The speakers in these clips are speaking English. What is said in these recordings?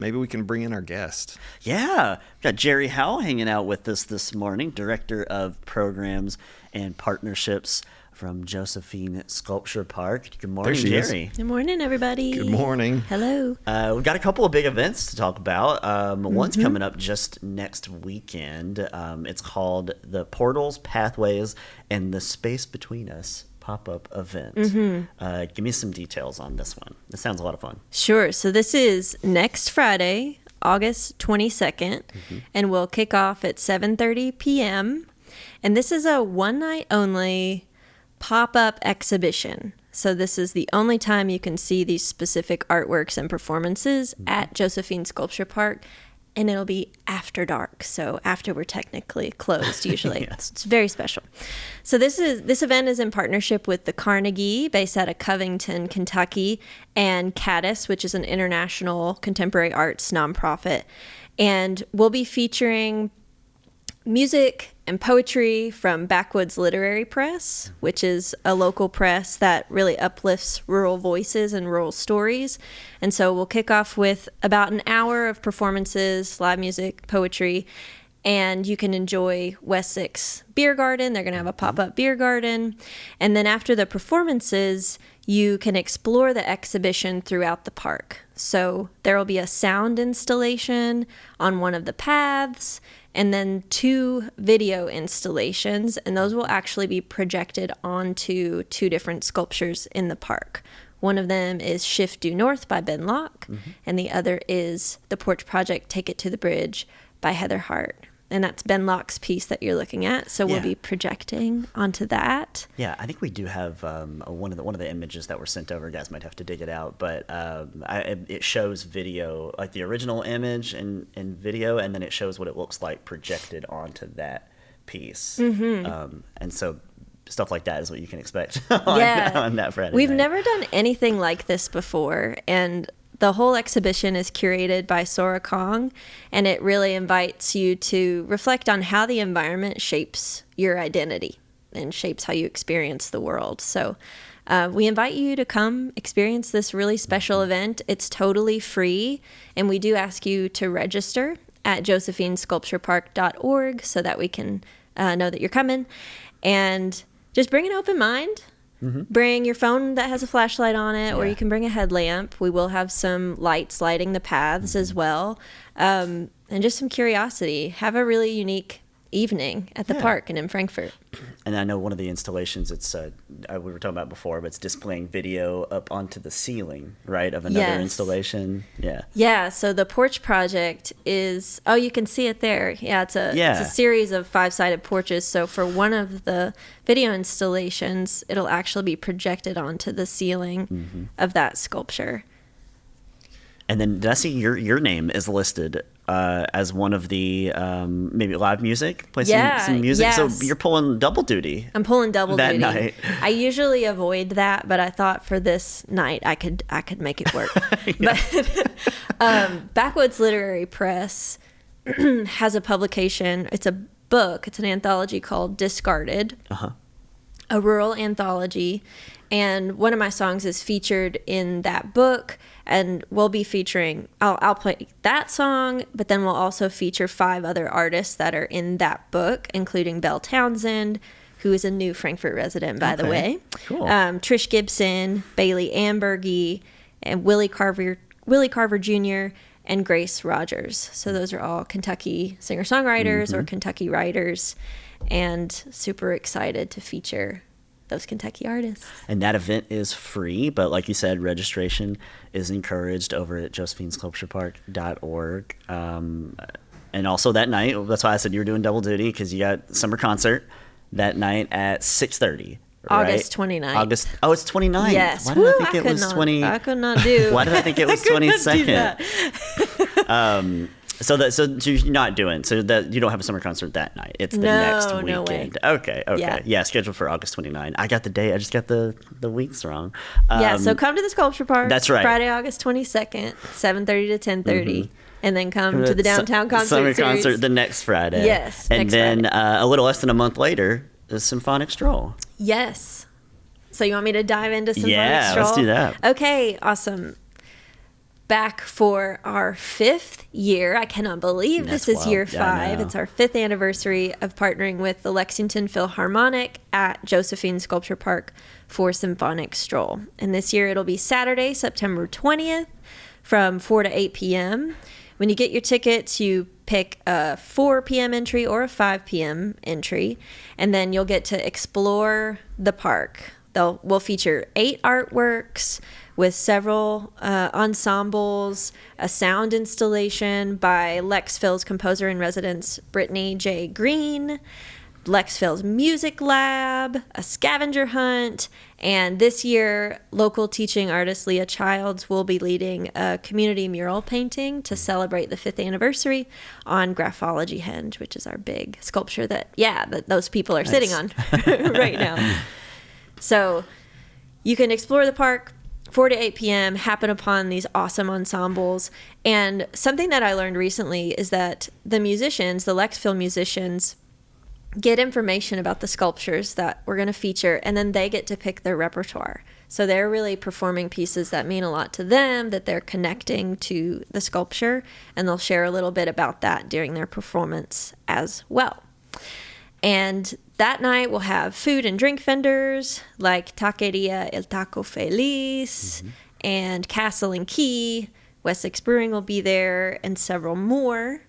Maybe we can bring in our guest. Yeah, we've got Jeri Howell hanging out with us this morning, Director of Programs and Partnerships from Josephine Sculpture Park. Good morning, Jeri. Good morning, everybody. Good morning. Hello. We've got a couple of big events to talk about. One's coming up just next weekend. It's called the Portals, Pathways, and the Space Between Us pop-up event. Give me some details on this one. This sounds a lot of fun. Sure. So this is next Friday, August 22nd, and we'll kick off at 7:30 p.m. And this is a one-night only pop-up exhibition. So this is the only time you can see these specific artworks and performances at Josephine Sculpture Park. And it'll be after dark, so after we're technically closed usually. Yes. It's very special. So this event is in partnership with the Carnegie, based out of Covington, Kentucky, and KADIST, which is an international contemporary arts nonprofit. And we'll be featuring music and poetry from Backwoods Literary Press, which is a local press that really uplifts rural voices and rural stories. And so we'll kick off with about an hour of performances, live music, poetry, and you can enjoy Wessex Beer Garden. They're going to have a pop-up beer garden. And then after the performances, you can explore the exhibition throughout the park. So there will be a sound installation on one of the paths, and then 2 video installations, and those will actually be projected onto 2 different sculptures in the park. One of them is Shift Due North by Ben Locke, and the other is The Porch Project, Take It to the Bridge by Heather Hart. And that's Ben Locke's piece that you're looking at, so we'll be projecting onto that. Yeah, I think we do have one of the images that were sent over. You guys might have to dig it out, but it shows video, like the original image in video, and then it shows what it looks like projected onto that piece. And so stuff like that is what you can expect on that Friday We've night. never done anything like this before, and the whole exhibition is curated by Sso-Rha Khang, and it really invites you to reflect on how the environment shapes your identity and shapes how you experience the world. So we invite you to come experience this really special event. It's totally free, and we do ask you to register at josephinesculpturepark.org so that we can know that you're coming. And just bring an open mind. Bring your phone that has a flashlight on it, or you can bring a headlamp. We will have some lights lighting the paths as well, and just some curiosity. Have a really unique evening at the park and in Frankfort. And I know one of the installations, it's we were talking about before, but it's displaying video up onto the ceiling, right, of another installation. Yeah, so the Porch Project is, you can see it there. It's a series of 5-sided porches. So for one of the video installations, it'll actually be projected onto the ceiling of that sculpture. And then did I see your name is listed as one of the maybe live music? Play some music? Yes. So you're pulling double duty. I'm pulling double that duty. Night. I usually avoid that, but I thought for this night I could make it work. But Backwoods Literary Press has a publication. It's a book. It's an anthology called Discarded. A Rural Anthology, and one of my songs is featured in that book, and we'll be featuring, I'll play that song, but then we'll also feature 5 other artists that are in that book, including Belle Townsend, who is a new Frankfort resident, by the way. Cool. Trish Gibson, Bayley Amburgey, and Willie Carver Jr., and Grace Rogers. So those are all Kentucky singer-songwriters or Kentucky writers, and super excited to feature those Kentucky artists. And that event is free, but like you said, registration is encouraged over at josephinesculpturepark.org. And also that night, that's why I said you were doing double duty, because you got summer concert that night at 6:30. Right? August 29th. It's 29th. Yes. Why did I think it was 20? I could not do. Why did I think it was 22nd? So you're not doing, so that you don't have a summer concert that night. It's the next weekend. No way. Okay. Yeah, scheduled for August 29. I got the day. I just got the weeks wrong. So come to the Sculpture Park. That's right. Friday, August 22nd, 7:30 to 10:30. And then come to the downtown concert summer series. concert the next Friday. Yes. And then a little less than a month later, the Symphonic Stroll. Yes. So you want me to dive into Symphonic Stroll? Yeah, let's do that. Okay, awesome. back for our 5th year. I cannot believe That's this is wild. year Yeah, I 5. know. It's our 5th anniversary of partnering with the Lexington Philharmonic at Josephine Sculpture Park for Symphonic Stroll. And this year it'll be Saturday, September 20th from 4 to 8 p.m. When you get your tickets, you pick a 4 p.m. entry or a 5 p.m. entry, and then you'll get to explore the park. We'll feature 8 artworks with several ensembles, a sound installation by Lexphil's composer in residence, Britni J. Green, Lexphil's Music Lab, a scavenger hunt, and this year, local teaching artist Leah Childs will be leading a community mural painting to celebrate the 5th anniversary on Graphology Henge, which is our big sculpture that those people are sitting on right now. So you can explore the park 4 to 8 p.m., happen upon these awesome ensembles. And something that I learned recently is that the musicians, the Lexphil musicians, get information about the sculptures that we're going to feature, and then they get to pick their repertoire. So they're really performing pieces that mean a lot to them, that they're connecting to the sculpture, and they'll share a little bit about that during their performance as well. And that night we'll have food and drink vendors like Taqueria El Taco Feliz and Castle and Key. Wessex Brewing will be there, and several more.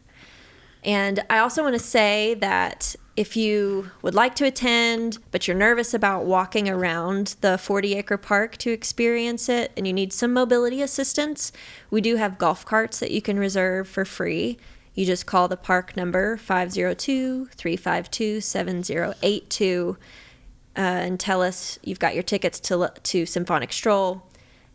And I also want to say that if you would like to attend, but you're nervous about walking around the 40-acre park to experience it, and you need some mobility assistance, we do have golf carts that you can reserve for free. You just call the park number 502-352-7082 and tell us you've got your tickets to Symphonic Stroll,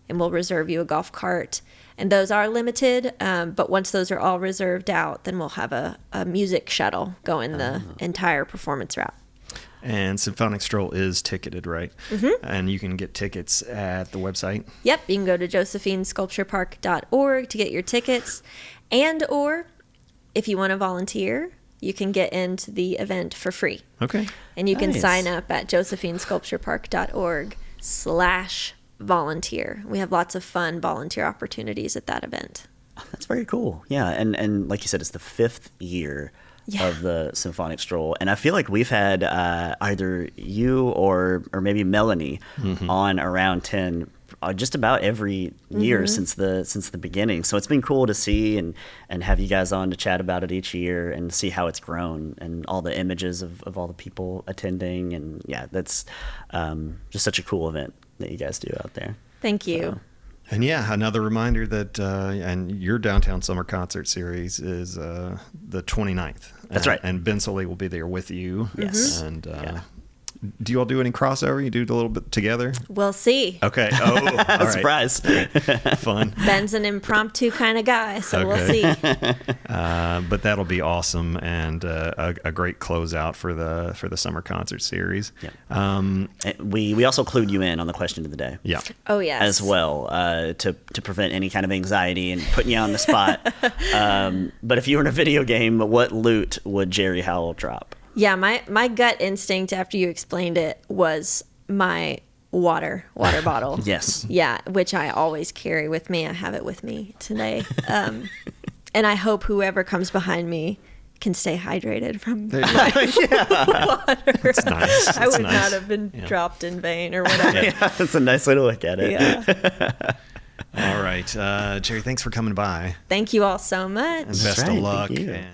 and we'll reserve you a golf cart. And those are limited, but once those are all reserved out, then we'll have a music shuttle going the entire performance route. And Symphonic Stroll is ticketed, right? Mm-hmm. And you can get tickets at the website? Yep, you can go to josephinesculpturepark.org to get your tickets. And or if you want to volunteer, you can get into the event for free. Okay. And you can Nice. sign up at josephinesculpturepark.org/volunteer. We have lots of fun volunteer opportunities at that event. That's very cool. Yeah, and like you said, it's the 5th year of the Symphonic Stroll, and I feel like we've had either you or maybe Melanie on around 10 just about every year since the beginning. So it's been cool to see and have you guys on to chat about it each year and see how it's grown and all the images of all the people attending. And yeah, that's just such a cool event that you guys do out there. Thank you. So, And yeah, another reminder that and your Downtown Summer Concert Series is the 29th. That's right. And Ben Soley will be there with you. Yes. And do you all do any crossover? You do a little bit together? We'll see. Okay. Oh, all right. surprise. Fun. Ben's an impromptu kind of guy, so we'll see. But that'll be awesome and a great closeout for the Summer Concert Series. Yeah. And we also clued you in on the question of the day. Yeah. Oh, yes. As well, to prevent any kind of anxiety and putting you on the spot. But if you were in a video game, what loot would Jeri Howell drop? Yeah, my gut instinct after you explained it was my water bottle. Yes. Yeah, which I always carry with me. I have it with me today. And I hope whoever comes behind me can stay hydrated from my water. That's nice. I would That's not nice. have been dropped in vain or whatever. Yeah, that's a nice way to look at it. Yeah. All right. Jeri, thanks for coming by. Thank you all so much. And best right, of thank luck. you. And